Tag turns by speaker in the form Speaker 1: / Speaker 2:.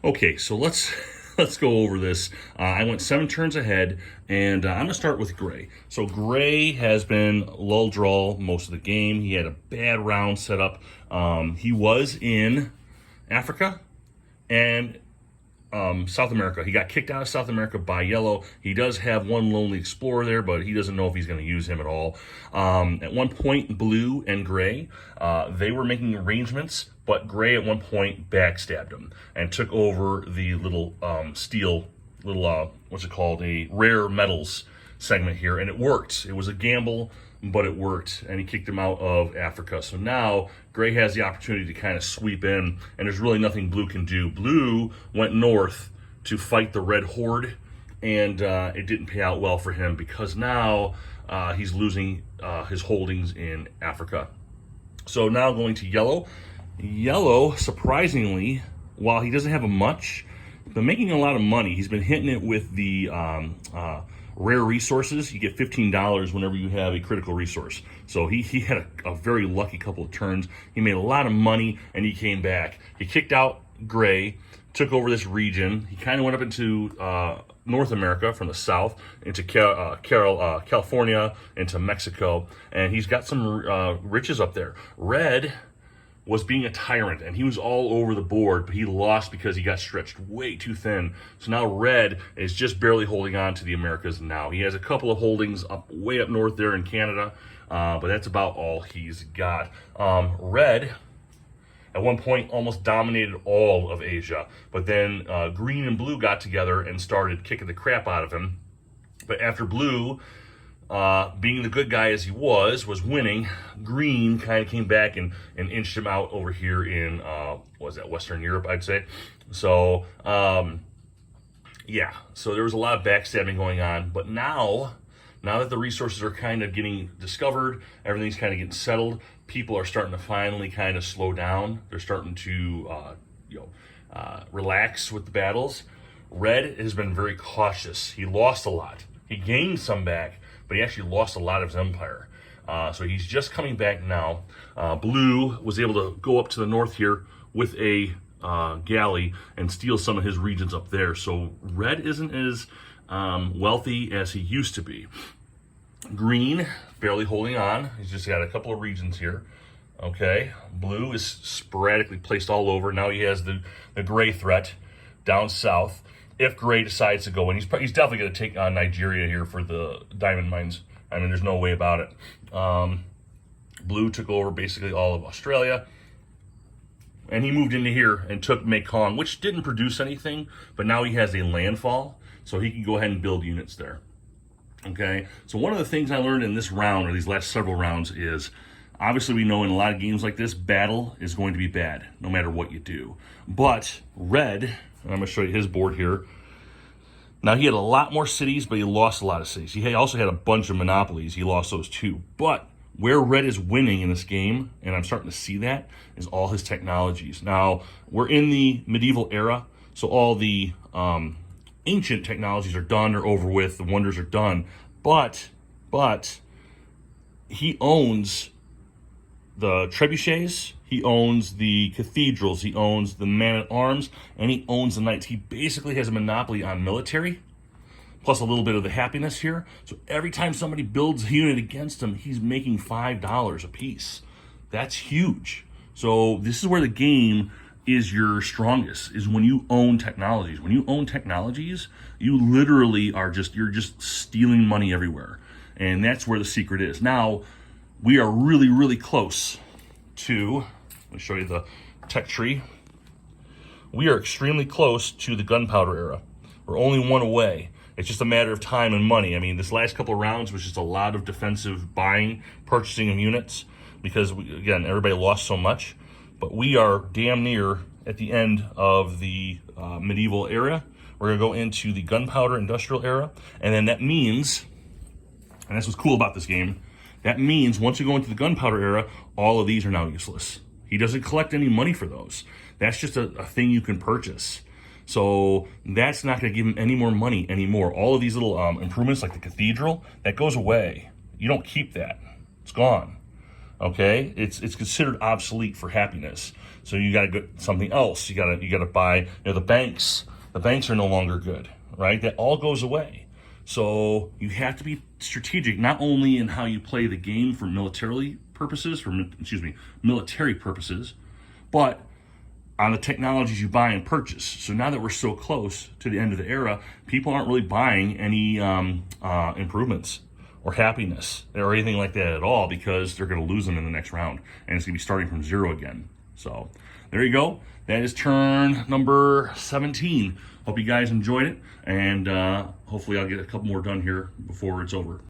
Speaker 1: Okay, so let's let's go over this. I went 7 turns ahead, and I'm gonna start with Gray. So Gray has been lull draw most of the game. He had a bad round set up. He was in Africa and South America. He got kicked out of South America by Yellow. He does have one Lonely Explorer there, but he doesn't know if he's going to use him at all. At one point, Blue and Gray, they were making arrangements, but Gray at one point backstabbed him and took over the little steel, what's it called, a rare metals segment here, and it worked. It was a gamble, but it worked, and he kicked him out of Africa. So now Gray has the opportunity to kind of sweep in, and there's really nothing Blue can do. Blue went north to fight the Red Horde, and it didn't pay out well for him because now he's losing his holdings in Africa. So now going to Yellow. Yellow, surprisingly, while he doesn't have a much, been making a lot of money. He's been hitting it with the rare resources. You get $15 whenever you have a critical resource. So he had a very lucky couple of turns. He made a lot of money, and he came back. He kicked out Gray, took over this region. He kind of went up into North America from the south, into California, into Mexico, and he's got some riches up there. Red was being a tyrant, and he was all over the board, but he lost because he got stretched way too thin. So now Red is just barely holding on to the Americas now. He has a couple of holdings way up north there in Canada, but that's about all he's got. Red, at one point, almost dominated all of Asia, but then Green and Blue got together and started kicking the crap out of him. But after Blue, being the good guy as he was winning, Green kind of came back and inched him out over here in, Western Europe, I'd say. So, yeah, so there was a lot of backstabbing going on. But now that the resources are kind of getting discovered, everything's kind of getting settled, people are starting to finally kind of slow down. They're starting to, relax with the battles. Red has been very cautious. He lost a lot. He gained some back, but he actually lost a lot of his empire. So he's just coming back now. Blue was able to go up to the north here with a galley and steal some of his regions up there. So Red isn't as wealthy as he used to be. Green, barely holding on. He's just got a couple of regions here. Okay, Blue is sporadically placed all over. Now he has the Gray threat down south. If Gray decides to go in, he's definitely going to take on Nigeria here for the diamond mines. I mean, there's no way about it. Blue took over basically all of Australia, and he moved into here and took Mekong, which didn't produce anything, but now he has a landfall, so he can go ahead and build units there. Okay, so one of the things I learned in this round, or these last several rounds, is obviously we know in a lot of games like this, battle is going to be bad, no matter what you do. But Red, and I'm going to show you his board here. Now, he had a lot more cities, but he lost a lot of cities. He also had a bunch of monopolies. He lost those too. But where Red is winning in this game, and I'm starting to see that, is all his technologies. Now, we're in the medieval era, so all the ancient technologies are done or over with. The wonders are done. But he owns the trebuchets, he owns the cathedrals, he owns the man-at-arms, and he owns the knights. He basically has a monopoly on military, plus a little bit of the happiness here. So every time somebody builds a unit against him, he's making $5 a piece. That's huge. So this is where the game is your strongest, is when you own technologies. When you own technologies, you literally you're just stealing money everywhere. And that's where the secret is. Now, we are really, really close to, let me show you the tech tree. We are extremely close to the gunpowder era. We're only one away. It's just a matter of time and money. I mean, this last couple of rounds was just a lot of defensive buying, purchasing of units, because, again, everybody lost so much. But we are damn near at the end of the medieval era. We're going to go into the gunpowder industrial era. And then that means, and that's what's cool about this game, that means once you go into the gunpowder era, all of these are now useless. He doesn't collect any money for those. That's just a thing you can purchase. So that's not going to give him any more money anymore. All of these little improvements, like the cathedral, that goes away. You don't keep that. It's gone. Okay? It's considered obsolete for happiness. So you got to get something else. You got to buy. The banks. The banks are no longer good, right? That all goes away. So you have to be strategic, not only in how you play the game for military purposes, but on the technologies you buy and purchase. So now that we're so close to the end of the era, people aren't really buying any improvements or happiness or anything like that at all, because they're going to lose them in the next round, and it's going to be starting from zero again. So there you go. That is turn number 17. Hope you guys enjoyed it, and hopefully I'll get a couple more done here before it's over.